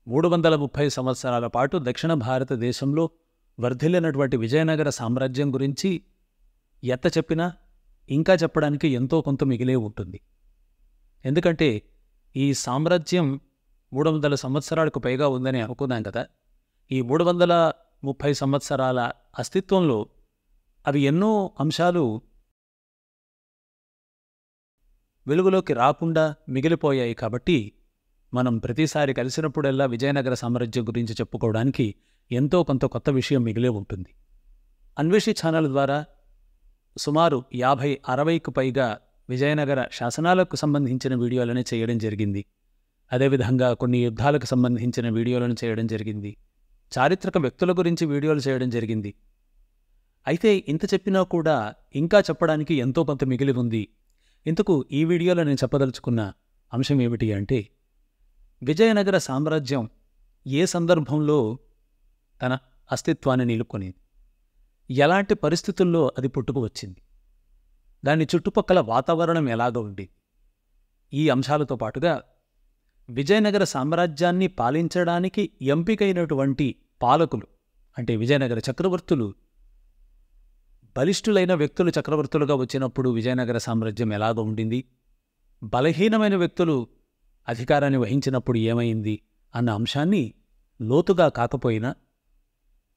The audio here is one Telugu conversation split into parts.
330 సంవత్సరాల పాటు దక్షిణ భారతదేశంలో వర్ధిల్లినటువంటి విజయనగర సామ్రాజ్యం గురించి ఎంత చెప్పినా ఇంకా చెప్పడానికి ఎంతో కొంత మిగిలే ఉంటుంది. ఎందుకంటే ఈ సామ్రాజ్యం 300 సంవత్సరాలకు పైగా ఉందని అనుకున్నాం కదా. ఈ 330 సంవత్సరాల అస్తిత్వంలో అవి ఎన్నో అంశాలు వెలుగులోకి రాకుండా మిగిలిపోయాయి. కాబట్టి మనం ప్రతిసారి కలిసినప్పుడల్లా విజయనగర సామ్రాజ్యం గురించి చెప్పుకోవడానికి ఎంతో కొంత కొత్త విషయం మిగిలే ఉంటుంది. అన్వేషి ఛానల్ ద్వారా సుమారు 50-60కు పైగా విజయనగర శాసనాలకు సంబంధించిన వీడియోలను చేయడం జరిగింది. అదేవిధంగా కొన్ని యుద్ధాలకు సంబంధించిన వీడియోలను చేయడం జరిగింది. చారిత్రక వ్యక్తుల గురించి వీడియోలు చేయడం జరిగింది. అయితే ఇంత చెప్పినా కూడా ఇంకా చెప్పడానికి ఎంతో కొంత మిగిలి ఉంది. ఇందుకు ఈ వీడియోలో నేను చెప్పదలుచుకున్న అంశం ఏమిటి అంటే, విజయనగర సామ్రాజ్యం ఏ సందర్భంలో తన అస్తిత్వాన్ని నిలుపుకునేది, ఎలాంటి పరిస్థితుల్లో అది పుట్టుకు వచ్చింది, దాని చుట్టుపక్కల వాతావరణం ఎలాగ ఉంది, ఈ అంశాలతో పాటుగా విజయనగర సామ్రాజ్యాన్ని పాలించడానికి ఎంపికైనటువంటి పాలకులు అంటే విజయనగర చక్రవర్తులు బలిష్ఠులైన వ్యక్తులు చక్రవర్తులుగా వచ్చినప్పుడు విజయనగర సామ్రాజ్యం ఎలాగ ఉండింది, బలహీనమైన వ్యక్తులు అధికారాన్ని వహించినప్పుడు ఏమైంది అన్న అంశాన్ని లోతుగా కాకపోయినా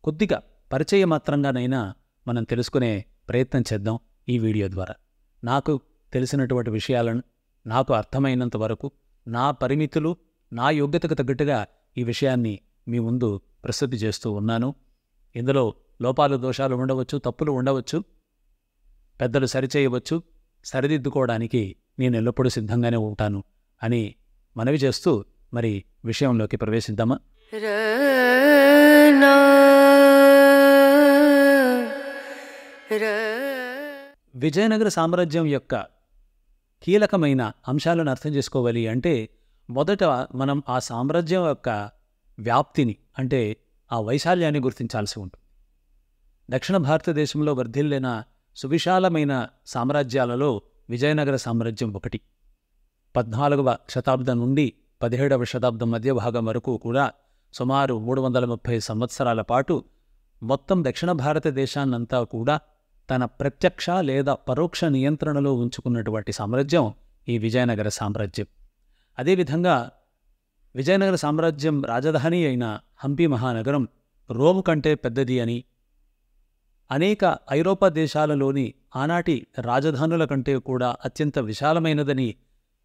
కొద్దిగా పరిచయమాత్రంగానైనా మనం తెలుసుకునే ప్రయత్నం చేద్దాం ఈ వీడియో ద్వారా. నాకు తెలిసినటువంటి విషయాలను నాకు అర్థమైనంత వరకు నా పరిమితులు, నా యోగ్యతకు తగ్గట్టుగా ఈ విషయాన్ని మీ ముందు ప్రస్తుతి చేస్తూ ఉన్నాను. ఇందులో లోపాలు దోషాలు ఉండవచ్చు, తప్పులు ఉండవచ్చు, పెద్దలు సరిచేయవచ్చు, సరిదిద్దుకోవడానికి నేను ఎల్లప్పుడూ సిద్ధంగానే ఉంటాను అని మనవి చేస్తూ మరి విషయంలోకి ప్రవేశిద్దామా. విజయనగర సామ్రాజ్యం యొక్క కీలకమైన అంశాలను అర్థం చేసుకోవాలి అంటే మొదట మనం ఆ సామ్రాజ్యం యొక్క వ్యాప్తిని అంటే ఆ వైశాల్యాన్ని గుర్తించాల్సి ఉంటుంది. దక్షిణ భారతదేశంలో వర్ధిల్లిన సువిశాలమైన సామ్రాజ్యాలలో విజయనగర సామ్రాజ్యం ఒకటి. 14వ శతాబ్దం నుండి 17వ శతాబ్దం మధ్య భాగం వరకు కూడా సుమారు 330 సంవత్సరాల పాటు మొత్తం దక్షిణ భారతదేశాన్నంతా కూడా తన ప్రత్యక్ష లేదా పరోక్ష నియంత్రణలో ఉంచుకున్నటువంటి సామ్రాజ్యం ఈ విజయనగర సామ్రాజ్యం. అదేవిధంగా విజయనగర సామ్రాజ్యం రాజధాని అయిన హంపి మహానగరం రోమ్ కంటే పెద్దది అని, అనేక ఐరోపా దేశాలలోని ఆనాటి రాజధానుల కంటే కూడా అత్యంత విశాలమైనదని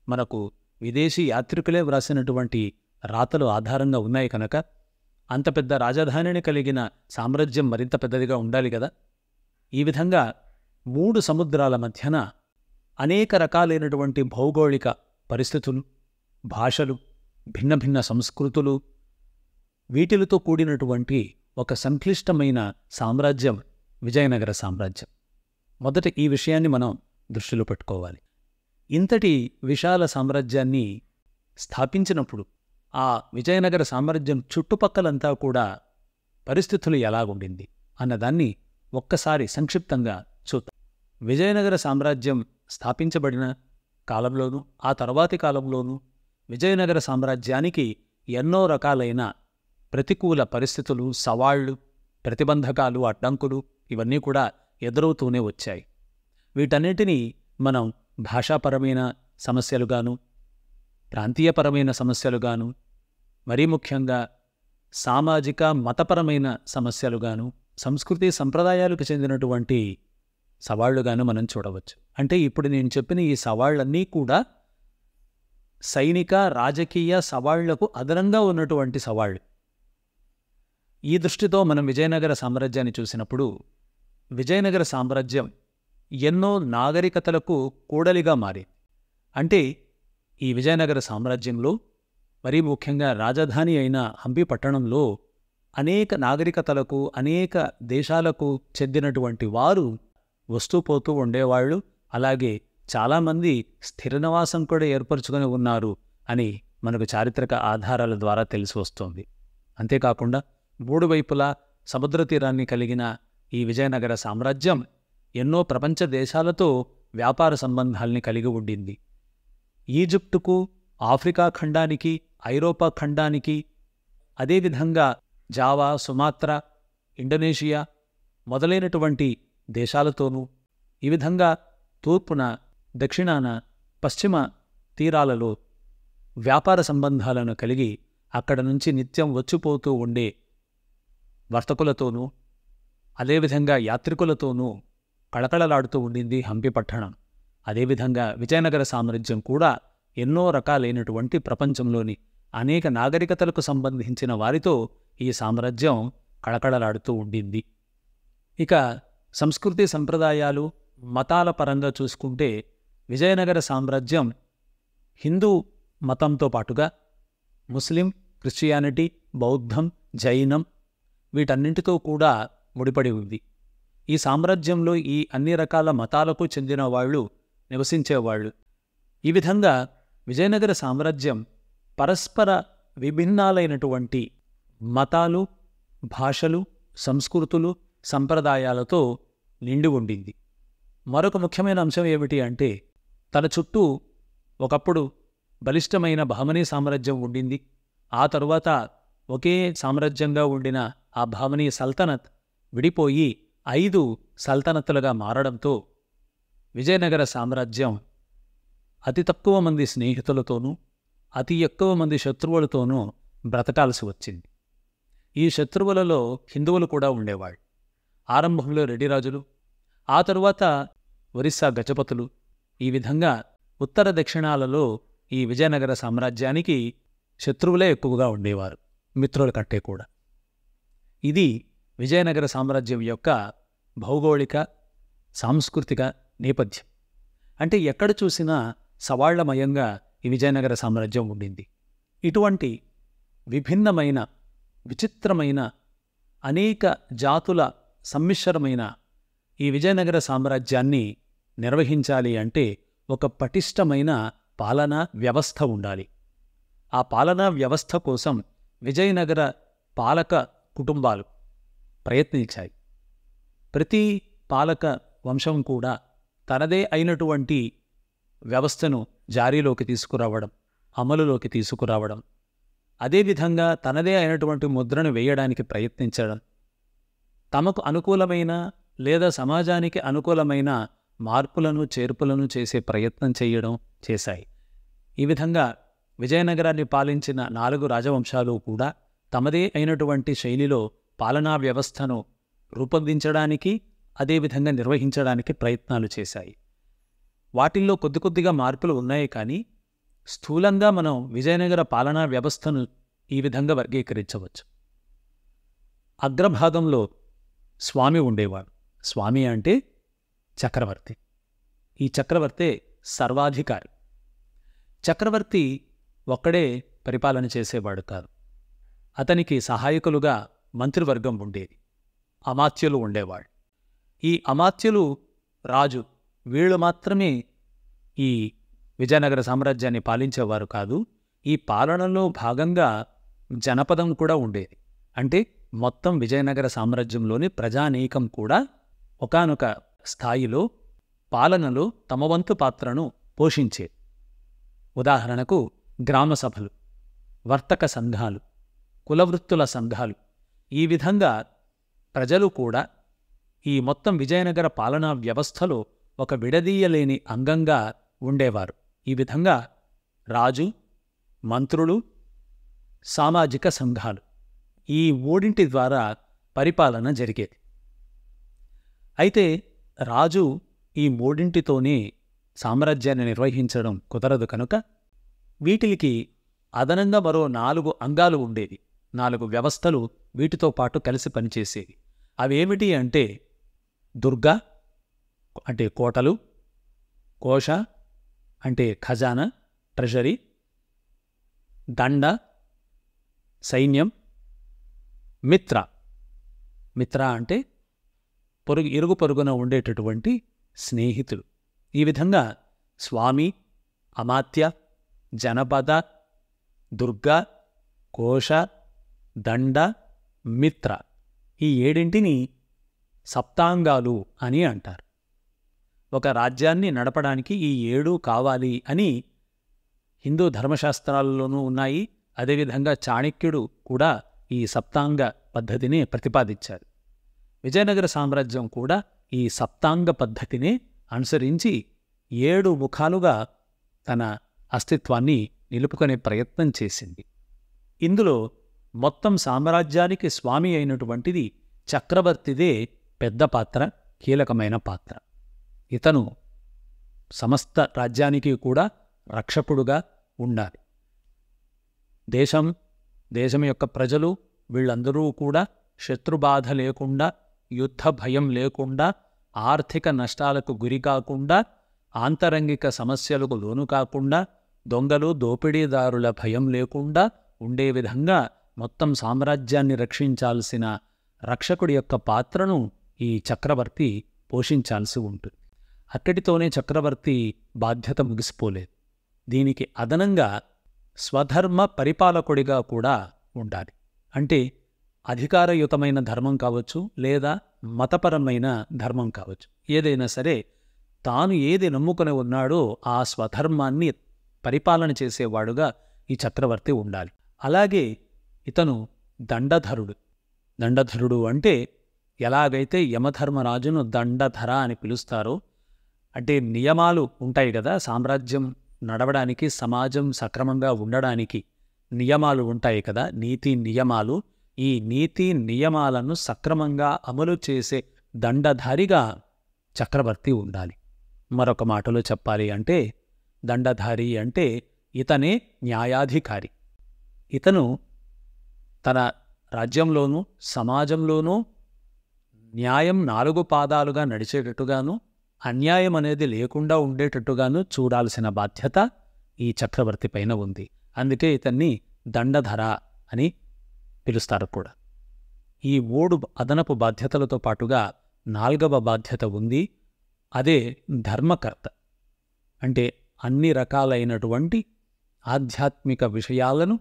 మనకు విదేశీ యాత్రికులే వ్రాసినటువంటి రాతలు ఆధారంగా ఉన్నాయి కనుక అంత పెద్ద రాజధానిని కలిగిన సామ్రాజ్యం మరింత పెద్దదిగా ఉండాలి కదా. ఈ విధంగా 3 సముద్రాల మధ్యన అనేక రకాలైనటువంటి భౌగోళిక పరిస్థితులు, భాషలు, భిన్న భిన్న సంస్కృతులు, వీటిలతో కూడినటువంటి ఒక సంక్లిష్టమైన సామ్రాజ్యం విజయనగర సామ్రాజ్యం. మొదట ఈ విషయాన్ని మనం దృష్టిలో పెట్టుకోవాలి. ఇంతటి విశాల సామ్రాజ్యాన్ని స్థాపించినప్పుడు ఆ విజయనగర సామ్రాజ్యం చుట్టుపక్కలంతా కూడా పరిస్థితులు ఎలాగుండింది అన్నదాన్ని ఒక్కసారి సంక్షిప్తంగా చూద్దాం. విజయనగర సామ్రాజ్యం స్థాపించబడిన కాలంలోనూ ఆ తర్వాతి కాలంలోనూ విజయనగర సామ్రాజ్యానికి ఎన్నో రకాలైన ప్రతికూల పరిస్థితులు, సవాళ్లు, ప్రతిబంధకాలు, అడ్డంకులు ఇవన్నీ కూడా ఎదురవుతూనే వచ్చాయి. వీటన్నిటినీ మనం భాషాపరమైన సమస్యలుగాను, ప్రాంతీయపరమైన సమస్యలుగాను, మరీ ముఖ్యంగా సామాజిక మతపరమైన సమస్యలుగాను, సంస్కృతి సంప్రదాయాలకు చెందినటువంటి సవాళ్లుగాను మనం చూడవచ్చు. అంటే ఇప్పుడు నేను చెప్పిన ఈ సవాళ్లన్నీ కూడా సైనిక, రాజకీయ సవాళ్లకు అదనంగా ఉన్నటువంటి సవాళ్లు. ఈ దృష్టితో మనం విజయనగర సామ్రాజ్యాన్ని చూసినప్పుడు విజయనగర సామ్రాజ్యం ఎన్నో నాగరికతలకు కూడలిగా మారింది. అంటే ఈ విజయనగర సామ్రాజ్యంలో మరీ ముఖ్యంగా రాజధాని అయిన హంపి పట్టణంలో అనేక నాగరికతలకు, అనేక దేశాలకు చెందినటువంటి వారు వస్తూ పోతూ ఉండేవాళ్లు. అలాగే చాలామంది స్థిర నివాసం కూడా ఏర్పరచుకొని ఉన్నారు అని మనకు చారిత్రక ఆధారాల ద్వారా తెలిసి వస్తోంది. అంతేకాకుండా 3 వైపులా సముద్ర తీరాన్ని కలిగిన ఈ విజయనగర సామ్రాజ్యం ఎన్నో ప్రపంచ దేశాలతో వ్యాపార సంబంధాల్ని కలిగి ఉండింది. ఈజిప్టుకు, ఆఫ్రికా ఖండానికి, ఐరోపా ఖండానికి అదేవిధంగా జావా, సుమాత్రా, ఇండోనేషియా మొదలైనటువంటి దేశాలతోనూ, ఈ విధంగా తూర్పున, దక్షిణాన, పశ్చిమ తీరాలలో వ్యాపార సంబంధాలను కలిగి అక్కడ నుంచి నిత్యం వచ్చిపోతూ ఉండే వర్తకులతోనూ, అదేవిధంగా యాత్రికులతోనూ కళకళలాడుతూ ఉండింది హంపి పట్టణం. అదేవిధంగా విజయనగర సామ్రాజ్యం కూడా ఎన్నో రకాలైనటువంటి ప్రపంచంలోని అనేక నాగరికతలకు సంబంధించిన వారితో ఈ సామ్రాజ్యం కళకళలాడుతూ ఉండింది. ఇక సంస్కృతి సంప్రదాయాలు, మతాల పరంగా చూసుకుంటే విజయనగర సామ్రాజ్యం హిందూ మతంతో పాటుగా ముస్లిం, క్రిస్టియానిటీ, బౌద్ధం, జైనం వీటన్నింటితో కూడా ముడిపడి ఉంది. ఈ సామ్రాజ్యంలో ఈ అన్ని రకాల మతాలకు చెందిన వాళ్ళు నివసించేవాళ్ళు. ఈ విధంగా విజయనగర సామ్రాజ్యం పరస్పర విభిన్నాలైనటువంటి మతాలు, భాషలు, సంస్కృతులు, సంప్రదాయాలతో నిండి ఉండింది. మరొక ముఖ్యమైన అంశం ఏమిటి అంటే, తన చుట్టూ ఒకప్పుడు బలిష్టమైన బహమనీ సామ్రాజ్యం ఉండింది. ఆ తరువాత ఒకే సామ్రాజ్యంగా ఉండిన ఆ బహమనీ సల్తనత్ విడిపోయి 5 సల్తనత్తులుగా మారడంతో విజయనగర సామ్రాజ్యం అతి తక్కువ మంది స్నేహితులతోనూ, అతి ఎక్కువ మంది శత్రువులతోనూ బ్రతకాల్సి వచ్చింది. ఈ శత్రువులలో హిందువులు కూడా ఉండేవాళ్ళు. ఆరంభంలో రెడ్డిరాజులు, ఆ తరువాత ఒరిస్సా గజపతులు, ఈ విధంగా ఉత్తర దక్షిణాలలో ఈ విజయనగర సామ్రాజ్యానికి శత్రువులే ఎక్కువగా ఉండేవారు, మిత్రుల కంటే కూడా. ఇది విజయనగర సామ్రాజ్యం యొక్క భౌగోళిక, సాంస్కృతిక నేపథ్యం. అంటే ఎక్కడ చూసినా సవాళ్లమయంగా ఈ విజయనగర సామ్రాజ్యం ఉండింది. ఇటువంటి విభిన్నమైన, విచిత్రమైన, అనేక జాతుల సమ్మిశ్రమైన ఈ విజయనగర సామ్రాజ్యాన్ని నిర్వహించాలి అంటే ఒక పటిష్టమైన పాలనా వ్యవస్థ ఉండాలి. ఆ పాలనా వ్యవస్థ కోసం విజయనగర పాలక కుటుంబాలు ప్రయత్నించాయి. ప్రతి పాలక వంశం కూడా తనదే అయినటువంటి వ్యవస్థను జారీలోకి తీసుకురావడం, అమలులోకి తీసుకురావడం, అదేవిధంగా తనదే అయినటువంటి ముద్రను వేయడానికి ప్రయత్నించడం, తమకు అనుకూలమైన లేదా సమాజానికి అనుకూలమైన మార్పులను, చేర్పులను చేసే ప్రయత్నం చేయడం చేశాయి. ఈ విధంగా విజయనగరాన్ని పాలించిన 4 రాజవంశాలు కూడా తమదే అయినటువంటి శైలిలో పాలనా వ్యవస్థను రూపొందించడానికి, అదేవిధంగా నిర్వహించడానికి ప్రయత్నాలు చేశాయి. వాటిల్లో కొద్దిగా మార్పులు ఉన్నాయి, కానీ స్థూలంగా మనం విజయనగర పాలనా వ్యవస్థను ఈ విధంగా వర్గీకరించవచ్చు. అగ్రభాగంలో స్వామి ఉండేవాడు. స్వామి అంటే చక్రవర్తి. ఈ చక్రవర్తే సర్వాధికారి. చక్రవర్తి ఒక్కడే పరిపాలన చేసేవాడు కాదు. అతనికి సహాయకులుగా మంత్రివర్గం ఉండేది, అమాత్యులు ఉండేవాడు. ఈ అమాత్యులు, రాజు, వీళ్ళు మాత్రమే ఈ విజయనగర సామ్రాజ్యాన్ని పాలించేవారు కాదు. ఈ పాలనలో భాగంగా జనపదం కూడా ఉండేది. అంటే మొత్తం విజయనగర సామ్రాజ్యంలోని ప్రజానీకం కూడా ఒకానొక స్థాయిలో పాలనలో తమ వంతు పాత్రను పోషించేది. ఉదాహరణకు గ్రామ సభలు, వర్తక సంఘాలు, కులవృత్తుల సంఘాలు, ఈ విధంగా ప్రజలు కూడా ఈ మొత్తం విజయనగర పాలనా వ్యవస్థలో ఒక విడదీయలేని అంగంగా ఉండేవారు. ఈ విధంగా రాజు, మంత్రులు, సామాజిక సంఘాలు, ఈ 3 ద్వారా పరిపాలన జరిగేది. అయితే రాజు ఈ 3తోనే సామ్రాజ్యాన్ని నిర్వహించడం కుదరదు కనుక వీటికి అదనంగా మరో 4 అంగాలు ఉండేవి. 4 వ్యవస్థలు వీటితో పాటు కలిసి పనిచేసేవి. అవేమిటి అంటే దుర్గ అంటే కోటలు, కోశ అంటే ఖజానా, ట్రెజరీ, దండ సైన్యం, మిత్ర, మిత్ర అంటే ఇరుగు పొరుగున ఉండేటటువంటి స్నేహితులు. ఈ విధంగా స్వామి, అమాత్య, జనపద, దుర్గ, కోశ, దండ, మిత్ర, ఈ 7 సప్తాంగాలు అని అంటారు. ఒక రాజ్యాన్ని నడపడానికి ఈ 7 కావాలి అని హిందూ ధర్మశాస్త్రాల్లోనూ ఉన్నాయి. అదేవిధంగా చాణక్యుడు కూడా ఈ సప్తాంగ పద్ధతిని ప్రతిపాదించారు. విజయనగర సామ్రాజ్యం కూడా ఈ సప్తాంగ పద్ధతిని అనుసరించి 7 ముఖాలుగా తన అస్తిత్వాన్ని నిలుపుకునే ప్రయత్నం చేసింది. ఇందులో మొత్తం సామ్రాజ్యానికి స్వామి అయినటువంటిది చక్రవర్తిదే పెద్ద పాత్ర, కీలకమైన పాత్ర. ఇతను సమస్త రాజ్యానికి కూడా రక్షకుడుగా ఉండాలి. దేశం యొక్క ప్రజలు వీళ్ళందరూ కూడా శత్రుబాధ లేకుండా, యుద్ధ భయం లేకుండా, ఆర్థిక నష్టాలకు గురి కాకుండా, ఆంతరంగిక సమస్యలకు లోను కాకుండా, దొంగలు దోపిడీదారుల భయం లేకుండా ఉండే విధంగా మొత్తం సామ్రాజ్యాన్ని రక్షించాల్సిన రక్షకుడి యొక్క పాత్రను ఈ చక్రవర్తి పోషించాల్సి ఉంటుంది. అక్కడితోనే చక్రవర్తి బాధ్యత ముగిసిపోలేదు. దీనికి అదనంగా స్వధర్మ పరిపాలకుడిగా కూడా ఉండాలి. అంటే అధికారయుతమైన ధర్మం కావచ్చు, లేదా మతపరమైన ధర్మం కావచ్చు, ఏదైనా సరే తాను ఏది నమ్ముకుని ఉన్నాడో ఆ స్వధర్మాన్ని పరిపాలన చేసేవాడుగా ఈ చక్రవర్తి ఉండాలి. అలాగే ఇతను దండధరుడు. దండధరుడు అంటే ఎలాగైతే యమధర్మరాజును దండధర అని పిలుస్తారో, అంటే నియమాలు ఉంటాయి కదా, సామ్రాజ్యం నడవడానికి, సమాజం సక్రమంగా ఉండడానికి నియమాలు ఉంటాయి కదా, నీతి నియమాలు. ఈ నీతి నియమాలను సక్రమంగా అమలు చేసే దండధారిగా చక్రవర్తి ఉండాలి. మరొక మాటలో చెప్పాలి అంటే దండధారి అంటే ఇతనే న్యాయాధికారి. ఇతను తన రాజ్యంలోనూ సమాజంలోనూ న్యాయం 4 పాదాలుగా నడిచేటట్టుగాను, అన్యాయం అనేది లేకుండా ఉండేటట్టుగాను చూడాల్సిన బాధ్యత ఈ చక్రవర్తి పైన ఉంది. అందుకే ఇతన్ని దండధర అని పిలుస్తారు కూడా. ఈ 3 అదనపు బాధ్యతలతో పాటుగా 4వ బాధ్యత ఉంది. అదే ధర్మకర్త. అంటే అన్ని రకాలైనటువంటి ఆధ్యాత్మిక విషయాలను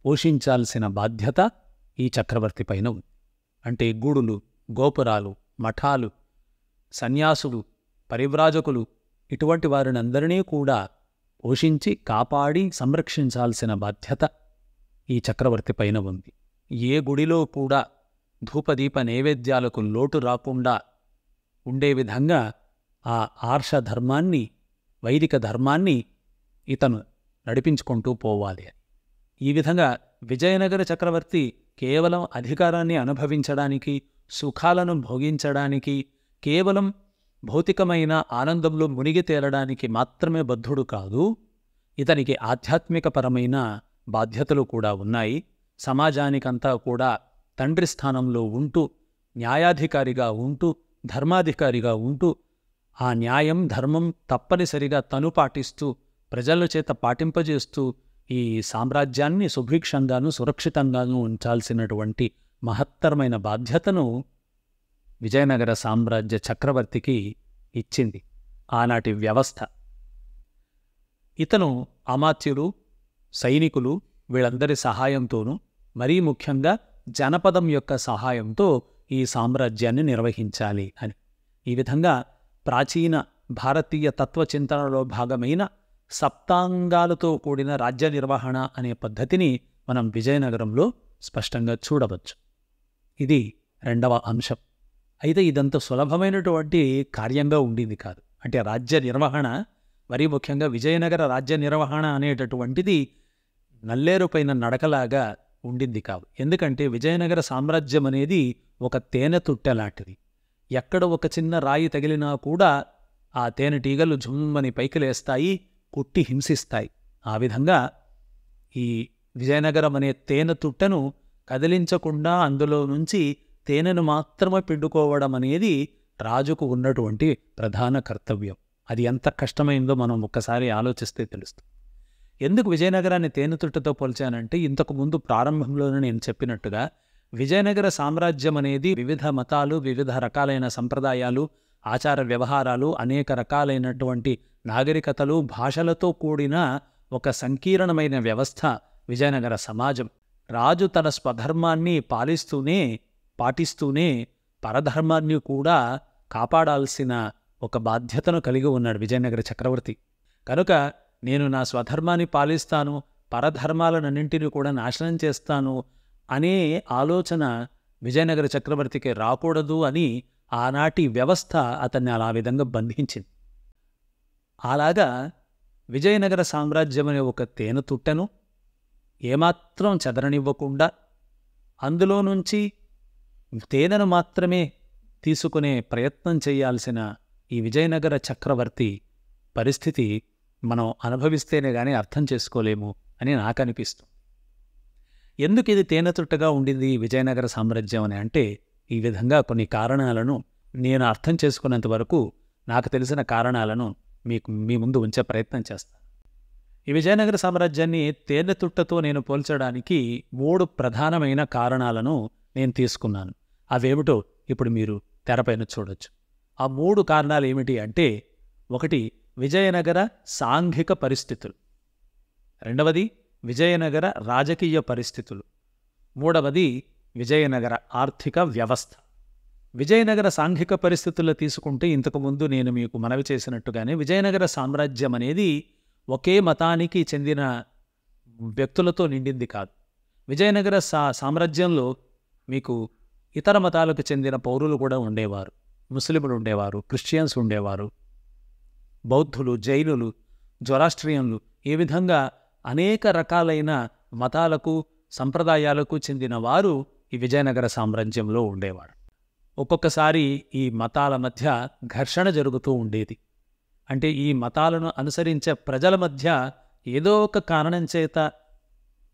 పోషించాల్సిన బాధ్యత ఈ చక్రవర్తి పైన ఉంది. అంటే గుడులు, గోపురాలు, మఠాలు, సన్యాసులు, పరివ్రాజకులు, ఇటువంటి వారినందరినీ కూడా పోషించి కాపాడి సంరక్షించాల్సిన బాధ్యత ఈ చక్రవర్తి పైన ఉంది. ఏ గుడిలో కూడా ధూపదీప నైవేద్యాలకు లోటు రాకుండా ఉండే విధంగా ఆ ఆర్ష ధర్మాన్ని, వైదిక ధర్మాన్ని ఇతను నడిపించుకుంటూ పోవాలి. ఈ విధంగా విజయనగర చక్రవర్తి కేవలం అధికారాన్ని అనుభవించడానికి, సుఖాలను భోగించడానికి, కేవలం భౌతికమైన ఆనందంలో మునిగి తేలడానికి మాత్రమే బద్ధుడు కాదు. ఇతనికి ఆధ్యాత్మికపరమైన బాధ్యతలు కూడా ఉన్నాయి. సమాజానికంతా కూడా తండ్రి స్థానంలో ఉంటూ, న్యాయాధికారిగా ఉంటూ, ధర్మాధికారిగా ఉంటూ, ఆ న్యాయం ధర్మం తప్పనిసరిగా తను పాటిస్తూ, ప్రజల చేత పాటింపజేస్తూ ఈ సామ్రాజ్యాన్ని సుభిక్షంగాను సురక్షితంగాను ఉంచాల్సినటువంటి మహత్తరమైన బాధ్యతను విజయనగర సామ్రాజ్య చక్రవర్తికి ఇచ్చింది ఆనాటి వ్యవస్థ. ఇతను అమాత్యులు, సైనికులు వీళ్ళందరి సహాయంతోనూ, మరీ ముఖ్యంగా జనపదం యొక్క సహాయంతో ఈ సామ్రాజ్యాన్ని నిర్వహించాలి అని. ఈ విధంగా ప్రాచీన భారతీయ తత్వచింతనలో భాగమైన సప్తాంగాలతో కూడిన రాజ్య నిర్వహణ అనే పద్ధతిని మనం విజయనగరంలో స్పష్టంగా చూడవచ్చు. ఇది 2వ అంశం. అయితే ఇదంత సులభమైనటువంటి కార్యంగా ఉండింది కాదు. అంటే రాజ్య నిర్వహణ, మరీ ముఖ్యంగా విజయనగర రాజ్య నిర్వహణ అనేటటువంటిది నల్లేరుపైన నడకలాగా ఉండింది కాదు. ఎందుకంటే విజయనగర సామ్రాజ్యం అనేది ఒక తేనె తుట్టె లాంటిది. ఎక్కడ ఒక చిన్న రాయి తగిలినా కూడా ఆ తేనెటీగలు జుమ్మని పైకి లేస్తాయి, కుట్టి హింసిస్తాయి. ఆ విధంగా ఈ విజయనగరం అనే తేనె తుట్టెను కదిలించకుండా అందులో నుంచి తేనెను మాత్రమే పిండుకోవడం అనేది రాజుకు ఉన్నటువంటి ప్రధాన కర్తవ్యం. అది ఎంత కష్టమైందో మనం ఒక్కసారి ఆలోచిస్తే తెలుస్తుంది. ఎందుకు విజయనగరాన్ని తేనెతుట్టతో పోల్చానంటే, ఇంతకుముందు ప్రారంభంలోనే నేను చెప్పినట్టుగా విజయనగర సామ్రాజ్యం అనేది వివిధ మతాలు, వివిధ రకాలైన సంప్రదాయాలు, ఆచార వ్యవహారాలు, అనేక రకాలైనటువంటి నాగరికతలు, భాషలతో కూడిన ఒక సంకీర్ణమైన వ్యవస్థ విజయనగర సమాజం. రాజు తన స్వధర్మాన్ని పాటిస్తూనే పరధర్మాన్ని కూడా కాపాడాల్సిన ఒక బాధ్యతను కలిగి ఉన్నాడు విజయనగర చక్రవర్తి. కనుక నేను నా స్వధర్మాన్ని పాలిస్తాను, పరధర్మాలన్నింటినీ కూడా నాశనం చేస్తాను అనే ఆలోచన విజయనగర చక్రవర్తికి రాకూడదు అని ఆనాటి వ్యవస్థ అతన్ని అలా విధంగా బంధించింది. అలాగా విజయనగర సామ్రాజ్యం అనే ఒక తేనెతుట్టెను ఏమాత్రం చెదరనివ్వకుండా అందులో నుంచి తేనెను మాత్రమే తీసుకునే ప్రయత్నం చేయాల్సిన ఈ విజయనగర చక్రవర్తి పరిస్థితి మనం అనుభవిస్తేనే గానీ అర్థం చేసుకోలేము అని నాకు అనిపిస్తుంది. ఎందుకు ఇది తేనెతుట్టగా ఉండింది విజయనగర సామ్రాజ్యం అని అంటే, ఈ విధంగా కొన్ని కారణాలను నేను అర్థం చేసుకున్నంత వరకు నాకు తెలిసిన కారణాలను మీ ముందు ఉంచే ప్రయత్నం చేస్తాను. ఈ విజయనగర సామ్రాజ్యాన్ని తేనెతుట్టతో నేను పోల్చడానికి 3 ప్రధానమైన కారణాలను నేను తీసుకున్నాను. అవేమిటో ఇప్పుడు మీరు తెరపైన చూడొచ్చు. ఆ 3 కారణాలు ఏమిటి అంటే, 1 విజయనగర సాంఘిక పరిస్థితులు, 2వది విజయనగర రాజకీయ పరిస్థితులు, 3వది విజయనగర ఆర్థిక వ్యవస్థ. విజయనగర సాంఘిక పరిస్థితుల్లో తీసుకుంటే ఇంతకుముందు నేను మీకు మనవి చేసినట్టుగానే విజయనగర సామ్రాజ్యం అనేది ఒకే మతానికి చెందిన వ్యక్తులతో నిండింది కాదు. విజయనగర సామ్రాజ్యంలో మీకు ఇతర మతాలకు చెందిన పౌరులు కూడా ఉండేవారు. ముస్లింలు ఉండేవారు, క్రిస్టియన్స్ ఉండేవారు, బౌద్ధులు, జైనులు, జొరాస్ట్రియన్లు, ఈ విధంగా అనేక రకాలైన మతాలకు సంప్రదాయాలకు చెందిన వారు ఈ విజయనగర సామ్రాజ్యంలో ఉండేవారు. ఒక్కొక్కసారి ఈ మతాల మధ్య ఘర్షణ జరుగుతూ ఉండేది. అంటే ఈ మతాలను అనుసరించే ప్రజల మధ్య ఏదో ఒక కారణం చేత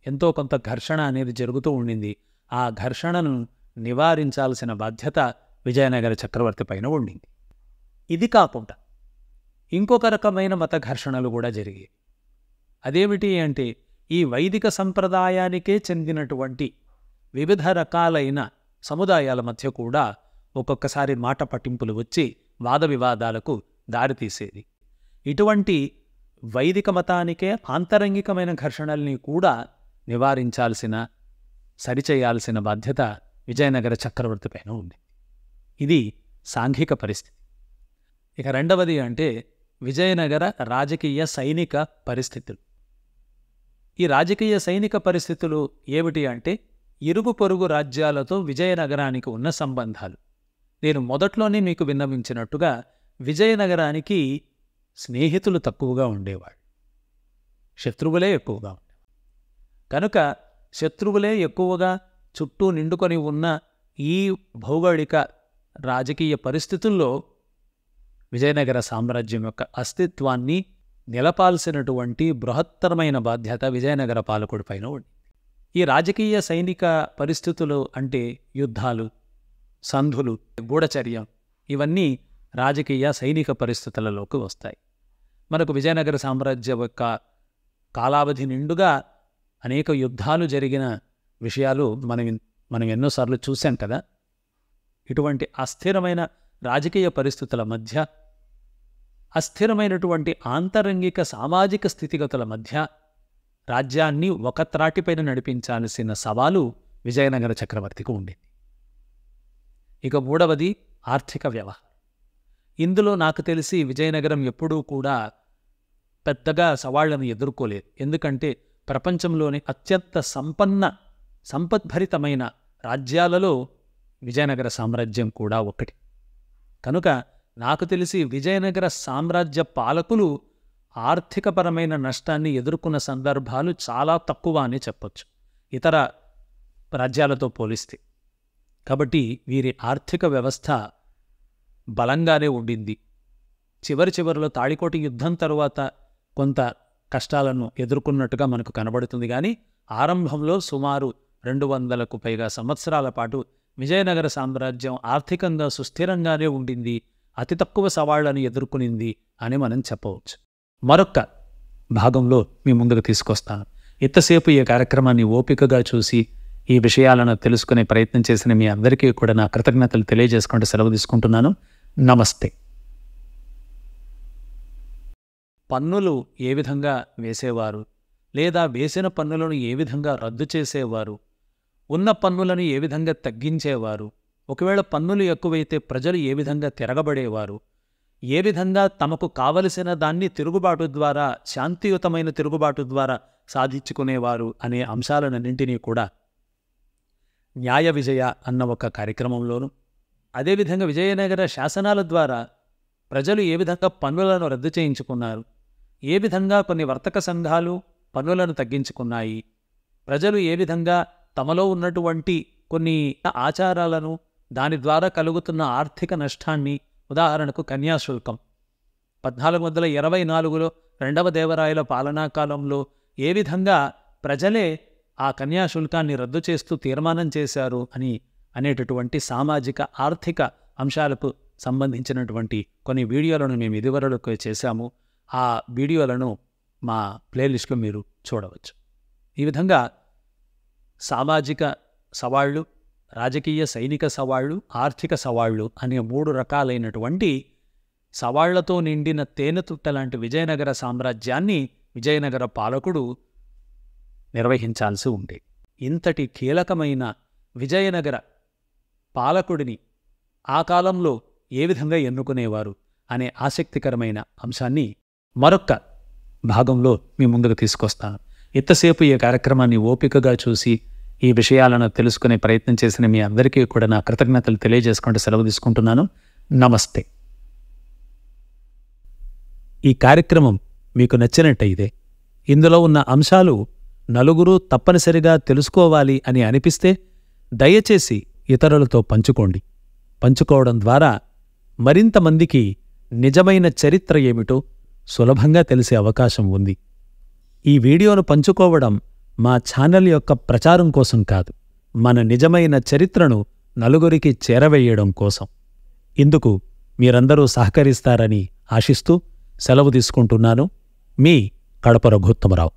ఎంతో కొంత ఘర్షణ అనేది జరుగుతూ ఉండింది. ఆ ఘర్షణను నివారించాల్సిన బాధ్యత విజయనగర చక్రవర్తి పైన ఉండింది. ఇది కాకుండా ఇంకొక రకమైన మత ఘర్షణలు కూడా జరిగాయి. అదేమిటి అంటే, ఈ వైదిక సంప్రదాయానికే చెందినటువంటి వివిధ రకాలైన సముదాయాల మధ్య కూడా ఒక్కొక్కసారి మాట పట్టింపులు వచ్చి వాద వివాదాలకు దారితీసేది. ఇటువంటి వైదిక మతానికే ఆంతరంగికమైన ఘర్షణల్ని కూడా నివారించాల్సిన, సరిచేయాల్సిన బాధ్యత విజయనగర చక్రవర్తి పైన ఉంది. ఇది సాంఘిక పరిస్థితి. ఇక 2వది అంటే విజయనగర రాజకీయ సైనిక పరిస్థితులు. ఈ రాజకీయ సైనిక పరిస్థితులు ఏమిటి అంటే, ఇరుగు పొరుగు రాజ్యాలతో విజయనగరానికి ఉన్న సంబంధాలు. నేను మొదట్లోనే మీకు విన్నవించినట్టుగా విజయనగరానికి స్నేహితులు తక్కువగా ఉండేవాళ్ళు, శత్రువులే ఎక్కువగా ఉండేవాళ్ళు. కనుక శత్రువులే ఎక్కువగా చుట్టూ నిండుకొని ఉన్న ఈ భౌగోళిక రాజకీయ పరిస్థితుల్లో విజయనగర సామ్రాజ్యం యొక్క అస్తిత్వాన్ని నిలపాల్సినటువంటి బృహత్తరమైన బాధ్యత విజయనగర పాలకుడి పైన ఉంది. ఈ రాజకీయ సైనిక పరిస్థితులు అంటే యుద్ధాలు, సంధులు, గూఢచర్యం, ఇవన్నీ రాజకీయ సైనిక పరిస్థితులలోకి వస్తాయి. మనకు విజయనగర సామ్రాజ్యం యొక్క కాలావధి నిండుగా అనేక యుద్ధాలు జరిగిన విషయాలు మనం ఎన్నోసార్లు చూశాం కదా. ఇటువంటి అస్థిరమైన రాజకీయ పరిస్థితుల మధ్య, అస్థిరమైనటువంటి ఆంతరంగిక సామాజిక స్థితిగతుల మధ్య రాజ్యాన్ని ఒక త్రాటిపైన నడిపించాల్సిన సవాలు విజయనగర చక్రవర్తికి ఉండింది. ఇక 3వది ఆర్థిక వ్యవహారం. ఇందులో నాకు తెలిసి విజయనగరం ఎప్పుడూ కూడా పెద్దగా సవాళ్లను ఎదుర్కోలేదు. ఎందుకంటే ప్రపంచంలోని అత్యంత సంపద్భరితమైన రాజ్యాలలో విజయనగర సామ్రాజ్యం కూడా ఒకటి. కనుక నాకు తెలిసి విజయనగర సామ్రాజ్య పాలకులు ఆర్థికపరమైన నష్టాన్ని ఎదుర్కొన్న సందర్భాలు చాలా తక్కువ అని చెప్పొచ్చు ఇతర రాజ్యాలతో పోలిస్తే. కాబట్టి వీరి ఆర్థిక వ్యవస్థ బలంగానే ఉండింది. చివరిలో తాళికోట యుద్ధం తరువాత కొంత కష్టాలను ఎదుర్కొన్నట్టుగా మనకు కనబడుతుంది. కానీ ఆరంభంలో సుమారు 200కు పైగా సంవత్సరాల పాటు విజయనగర సామ్రాజ్యం ఆర్థికంగా సుస్థిరంగానే ఉండింది, అతి తక్కువ సవాళ్లను ఎదుర్కొనింది అని మనం చెప్పవచ్చు. మరొక్క భాగంలో మీ ముందుకు తీసుకొస్తాను. ఇంతసేపు ఈ కార్యక్రమాన్ని ఓపికగా చూసి ఈ విషయాలను తెలుసుకునే ప్రయత్నం చేసిన మీ అందరికీ కూడా నా కృతజ్ఞతలు తెలియజేసుకుంటూ సెలవు తీసుకుంటున్నాను. నమస్తే. పన్నులు ఏ విధంగా వేసేవారు, లేదా వేసిన పన్నులను ఏ విధంగా రద్దు చేసేవారు, ఉన్న పన్నులను ఏ విధంగా తగ్గించేవారు, ఒకవేళ పన్నులు ఎక్కువైతే ప్రజలు ఏ విధంగా తిరగబడేవారు, ఏ విధంగా తమకు కావలసిన దాన్ని తిరుగుబాటు ద్వారా, శాంతియుతమైన తిరుగుబాటు ద్వారా సాధించుకునేవారు అనే అంశాలన్నింటినీ కూడా న్యాయ విజయ అన్న ఒక కార్యక్రమంలోనూ, అదేవిధంగా విజయనగర శాసనాల ద్వారా ప్రజలు ఏ విధంగా పన్నులను రద్దు చేయించుకున్నారు, ఏ విధంగా కొన్ని వర్తక సంఘాలు పన్నులను తగ్గించుకున్నాయి, ప్రజలు ఏ విధంగా తమలో ఉన్నటువంటి కొన్ని ఆచారాలను, దాని ద్వారా కలుగుతున్న ఆర్థిక నష్టాన్ని, ఉదాహరణకు కన్యాశుల్కం 1424లో రెండవ దేవరాయల పాలనా కాలంలో ఏ విధంగా ప్రజలే ఆ కన్యాశుల్కాన్ని రద్దు చేస్తూ తీర్మానం చేశారు అనేటటువంటి సామాజిక ఆర్థిక అంశాలకు సంబంధించినటువంటి కొన్ని వీడియోలను మేము ఇదివరకు చేశాము. ఆ వీడియోలను మా ప్లేలిస్ట్లో మీరు చూడవచ్చు. ఈ విధంగా సామాజిక సవాళ్లు, రాజకీయ సైనిక సవాళ్లు, ఆర్థిక సవాళ్లు అనే 3 రకాలైనటువంటి సవాళ్లతో నిండిన తేనెతుట్ట లాంటి విజయనగర సామ్రాజ్యాన్ని విజయనగర పాలకుడు నిర్వహించాల్సి ఉంది. ఇంతటి కీలకమైన విజయనగర పాలకుడిని ఆ కాలంలో ఏ విధంగా ఎన్నుకునేవారు అనే ఆసక్తికరమైన అంశాన్ని మరొక్క భాగంలో మీ ముందుకు తీసుకొస్తాను. ఇంతసేపు ఈ కార్యక్రమాన్ని ఓపికగా చూసి ఈ విషయాలను తెలుసుకునే ప్రయత్నం చేసిన మీ అందరికీ కూడా నా కృతజ్ఞతలు తెలియజేసుకుంటూ సెలవు తీసుకుంటున్నాను. నమస్తే. ఈ కార్యక్రమం మీకు నచ్చినట్టయితే, ఇందులో ఉన్న అంశాలు నలుగురు తప్పనిసరిగా తెలుసుకోవాలి అని అనిపిస్తే దయచేసి ఇతరులతో పంచుకోండి. పంచుకోవడం ద్వారా మరింత మందికి నిజమైన చరిత్ర ఏమిటో సులభంగా తెలిసే అవకాశం ఉంది. ఈ వీడియోను పంచుకోవడం మా ఛానల్ యొక్క ప్రచారం కోసం కాదు, మన నిజమైన చరిత్రను నలుగురికి చేరవేయడం కోసం. ఇందుకు మీరందరూ సహకరిస్తారని ఆశిస్తూ సెలవు తీసుకుంటున్నాను. మీ కడప రఘుత్తమరావు.